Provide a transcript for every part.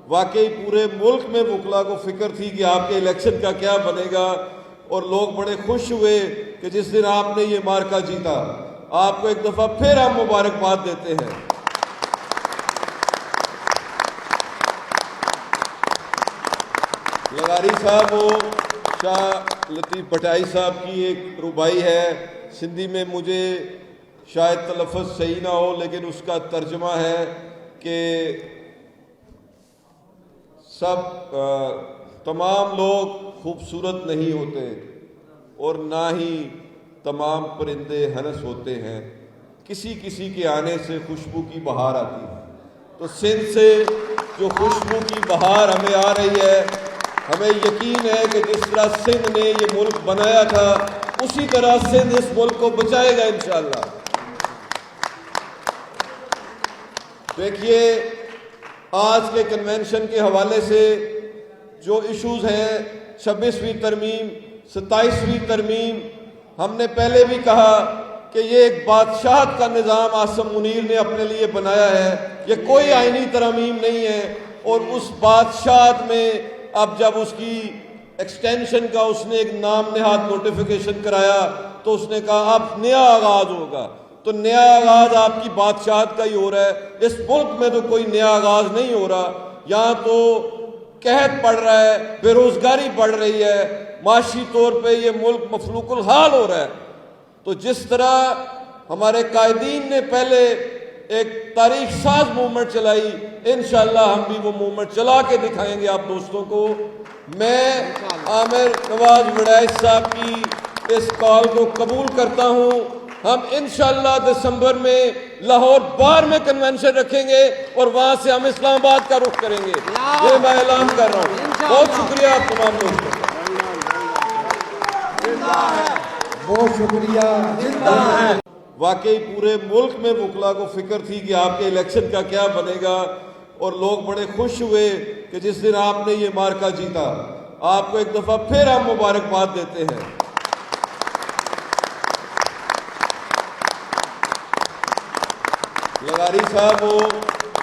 واقعی پورے ملک میں وکلا کو فکر تھی کہ آپ کے الیکشن کا کیا بنے گا، اور لوگ بڑے خوش ہوئے کہ جس دن آپ نے یہ مارکا جیتا۔ آپ کو ایک دفعہ پھر ہم مبارکباد دیتے ہیں۔ لغاری صاحب وہ شاہ لطیف بھٹائی صاحب کی ایک ربائی ہے، سندھی میں مجھے شاید تلفظ صحیح نہ ہو لیکن اس کا ترجمہ ہے کہ تمام لوگ خوبصورت نہیں ہوتے اور نہ ہی تمام پرندے ہنس ہوتے ہیں، کسی کسی کے آنے سے خوشبو کی بہار آتی ہے۔ تو سندھ سے جو خوشبو کی بہار ہمیں آ رہی ہے، ہمیں یقین ہے کہ جس طرح سندھ نے یہ ملک بنایا تھا اسی طرح سندھ اس ملک کو بچائے گا انشاءاللہ۔ دیکھیے، آج کے کنونشن کے حوالے سے جو ایشوز ہیں، 26ویں ترمیم، 27ویں ترمیم، ہم نے پہلے بھی کہا کہ یہ ایک بادشاہت کا نظام آصم منیر نے اپنے لیے بنایا ہے، یہ کوئی آئینی ترمیم نہیں ہے، اور اس بادشاہت میں اب جب اس کی ایکسٹینشن کا اس نے ایک نام نہاد نوٹیفیکیشن کرایا تو اس نے کہا اب نیا آغاز ہوگا۔ تو نیا آغاز آپ کی بادشاہت کا ہی ہو رہا ہے، اس ملک میں تو کوئی نیا آغاز نہیں ہو رہا، یہاں تو قحط پڑ رہا ہے، بے روزگاری بڑھ رہی ہے، معاشی طور پہ یہ ملک مفلوق الحال ہو رہا ہے۔ تو جس طرح ہمارے قائدین نے پہلے ایک تاریخ ساز موومنٹ چلائی، انشاءاللہ ہم بھی وہ موومنٹ چلا کے دکھائیں گے آپ دوستوں کو۔ میں عامر نواز وڑائچ صاحب کی اس کال کو قبول کرتا ہوں، ہم انشاءاللہ دسمبر میں لاہور بار میں کنونشن رکھیں گے اور وہاں سے ہم اسلام آباد کا رخ کریں گے، یہ میں اعلان کر رہا ہوں۔ بہت شکریہ آپ تمام دوستوں کا، بہت شکریہ۔ واقعی پورے ملک میں وکلا کو فکر تھی کہ آپ کے الیکشن کا کیا بنے گا، اور لوگ بڑے خوش ہوئے کہ جس دن آپ نے یہ مارکا جیتا۔ آپ کو ایک دفعہ پھر ہم مبارکباد دیتے ہیں۔ لغاری صاحب وہ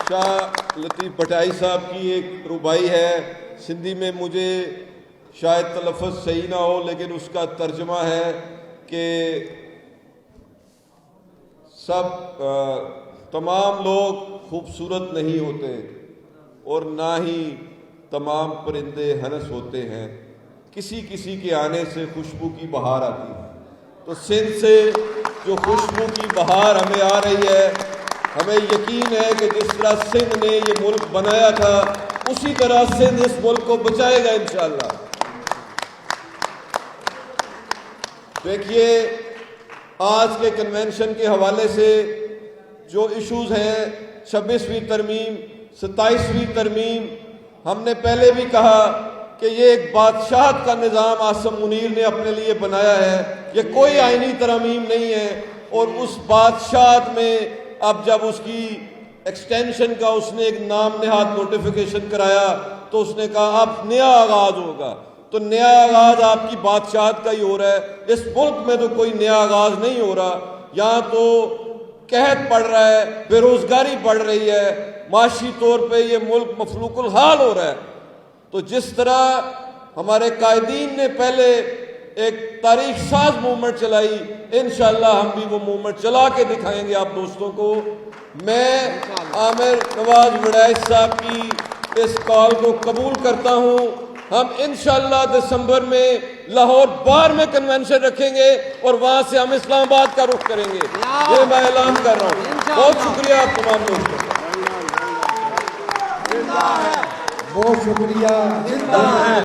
شاہ لطیف بھٹائی صاحب کی ایک ربائی ہے، سندھی میں مجھے شاید تلفظ صحیح نہ ہو لیکن اس کا ترجمہ ہے کہ تمام لوگ خوبصورت نہیں ہوتے اور نہ ہی تمام پرندے ہنس ہوتے ہیں، کسی کسی کے آنے سے خوشبو کی بہار آتی ہے۔ تو سندھ سے جو خوشبو کی بہار ہمیں آ رہی ہے، ہمیں یقین ہے کہ جس طرح سندھ نے یہ ملک بنایا تھا اسی طرح سندھ اس ملک کو بچائے گا انشاءاللہ۔ دیکھیے، آج کے کنونشن کے حوالے سے جو ایشوز ہیں، 26ویں ترمیم، 27ویں ترمیم، ہم نے پہلے بھی کہا کہ یہ ایک بادشاہت کا نظام آصم منیر نے اپنے لیے بنایا ہے، یہ کوئی آئینی ترمیم نہیں ہے، اور اس بادشاہت میں اب جب اس کی ایکسٹینشن کا اس نے ایک نام نہاد نوٹیفیکیشن کرایا تو اس نے کہا اب نیا آغاز ہوگا۔ تو نیا آغاز آپ کی بادشاہت کا ہی ہو رہا ہے، اس ملک میں تو کوئی نیا آغاز نہیں ہو رہا، یہاں تو قحط پڑ رہا ہے، بے روزگاری بڑھ رہی ہے، معاشی طور پہ یہ ملک مفلوق الحال ہو رہا ہے۔ تو جس طرح ہمارے قائدین نے پہلے ایک تاریخ ساز موومنٹ چلائی، انشاءاللہ ہم بھی وہ موومنٹ چلا کے دکھائیں گے آپ دوستوں کو۔ میں عامر نواز وڑائچ صاحب کی اس کال کو قبول کرتا ہوں، ہم انشاءاللہ دسمبر میں لاہور بار میں کنونشن رکھیں گے اور وہاں سے ہم اسلام آباد کا رخ کریں گے، یہ میں اعلان کر رہا ہوں۔ بہت شکریہ آپ تمام دوستوں کا، بہت شکریہ۔